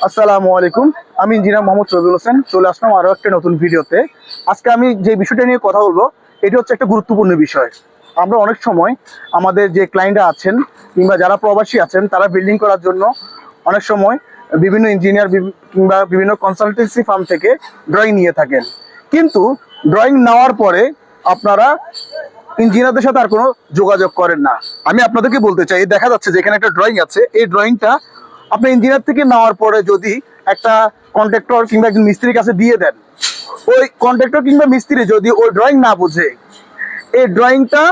আসসালামু আলাইকুম। আমি ইঞ্জিনিয়ার মোহাম্মদ রবিউল হোসেন চলে আসলাম আরও একটা নতুন ভিডিওতে। আজকে আমি যে বিষয়টা নিয়ে কথা বলবো এটি হচ্ছে একটা গুরুত্বপূর্ণ বিষয়। আমরা অনেক সময় আমাদের যে ক্লায়েন্টরা আছেন কিংবা যারা প্রবাসী আছেন তারা বিল্ডিং করার জন্য অনেক সময় বিভিন্ন ইঞ্জিনিয়ার কিংবা বিভিন্ন কনসালটেন্সি ফার্ম থেকে ড্রয়িং নিয়ে থাকেন, কিন্তু ড্রয়িং নেওয়ার পরে আপনারা ইঞ্জিনিয়ারদের সাথে আর কোনো যোগাযোগ করেন না। আমি আপনাদেরকে বলতে চাই, দেখা যাচ্ছে যে এখানে একটা ড্রয়িং আছে, এই ড্রয়িংটা আপনি ইঞ্জিনিয়ার থেকে নেওয়ার পরে যদি একটা কন্ট্রাক্টর কিংবা একজন মিস্ত্রির কাছে দিয়ে দেন, ওই কন্ট্রাক্টর কিংবা মিস্ত্রি যদি ওই ড্রয়িং না বুঝে এই ড্রয়িংটা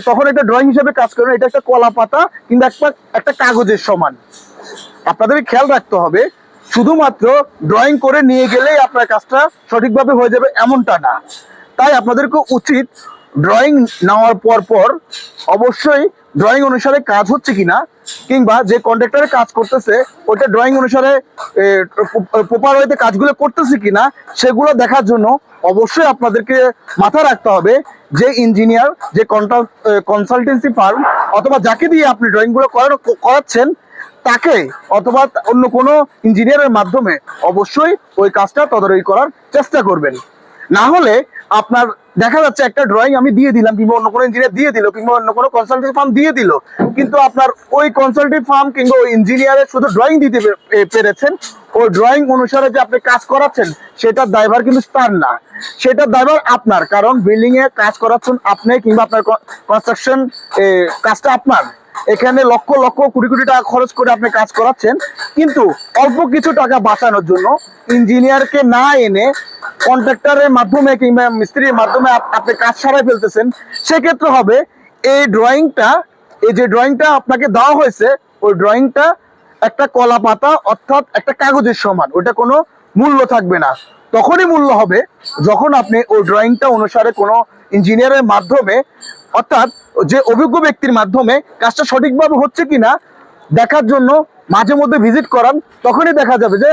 তখন একটা ড্রয়িং হিসেবে কাজ করেন, এটা একটা কলা পাতা কিংবা একটা কাগজের সমান। আপনাদের খেয়াল রাখতে হবে, শুধুমাত্র ড্রয়িং করে নিয়ে গেলেই আপনার কাজটা সঠিকভাবে হয়ে যাবে এমনটা না। তাই আপনাদেরকে উচিত ড্রয়িং নেওয়ার পর অবশ্যই ড্রয়িং অনুসারে কাজ হচ্ছে কিনা কিংবা যে কন্ট্রাক্টরে কাজ করতেছে ওইটা ড্রয়িং অনুসারে প্রপার ওয়েতে কাজগুলো করতেছে কিনা সেগুলো দেখার জন্য অবশ্যই আপনাদেরকে মাথায় রাখতে হবে যে ইঞ্জিনিয়ার, যে কনসালটেন্সি ফার্ম অথবা যাকে দিয়ে আপনি ড্রয়িংগুলো করাচ্ছেন তাকে অথবা অন্য কোনো ইঞ্জিনিয়ারের মাধ্যমে অবশ্যই ওই কাজটা তদারকি করার চেষ্টা করবেন। না হলে আপনার দেখা যাচ্ছে একটা ড্রয়িং আমি দিয়ে দিলাম কিংবা অন্য কোনো ইঞ্জিনিয়ার দিয়ে দিল কিংবা অন্য কোনো কনসালটেন্সি ফার্ম দিয়ে দিল, কিন্তু আপনার ওই কনসালটেন্সি ফার্ম কিংবা ওই ইঞ্জিনিয়ারের শুধু ড্রয়িং দিতে পেরেছেন, ওই ড্রয়িং অনুসারে যে আপনি কাজ করাচ্ছেন সেটার দায়ভার কিন্তু তার না, সেটার দায়ভার আপনার। কারণ বিল্ডিং এ কাজ করাচ্ছেন আপনি কিংবা আপনার কনস্ট্রাকশন কাজটা আপনার। এখানে লক্ষ লক্ষ কোটি কোটি টাকা খরচ করে আপনি কাজ করাচ্ছেন, কিন্তু অল্প কিছু টাকা বাঁচানোর জন্য ইঞ্জিনিয়ারকে না এনে কন্ট্রাক্টরের মাধ্যমে কিংবা মিস্ত্রির মাধ্যমে আপনি কাজ সারাই ফেলতেছেন। সেক্ষেত্রে হবে এই ড্রয়িংটা, এই যে ড্রয়িংটা আপনাকে দেওয়া হয়েছে ওই ড্রয়িংটা একটা কলা পাতা অর্থাৎ একটা কাগজের সমান, ওটা কোনো মূল্য থাকবে না। তখনই মূল্য হবে যখন আপনি ওই ড্রয়িংটা অনুসারে কোনো ইঞ্জিনিয়ারের মাধ্যমে অর্থাৎ যে অভিজ্ঞ ব্যক্তির মাধ্যমে কাজটা সঠিকভাবে হচ্ছে কিনা দেখার জন্য মাঝে মধ্যে ভিজিট করান, তখনই দেখা যাবে যে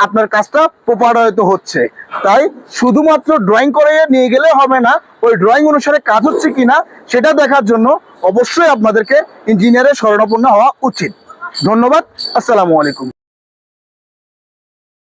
আপনার কাজটা প্রপার হয়তো হচ্ছে। তাই শুধুমাত্র ড্রয়িং করে নিয়ে গেলে হবে না, ওই ড্রয়িং অনুসারে কাজ হচ্ছে কিনা সেটা দেখার জন্য অবশ্যই আপনাদেরকে ইঞ্জিনিয়ারের শরণাপন্ন হওয়া উচিত। ধন্যবাদ। আসসালামু আলাইকুম।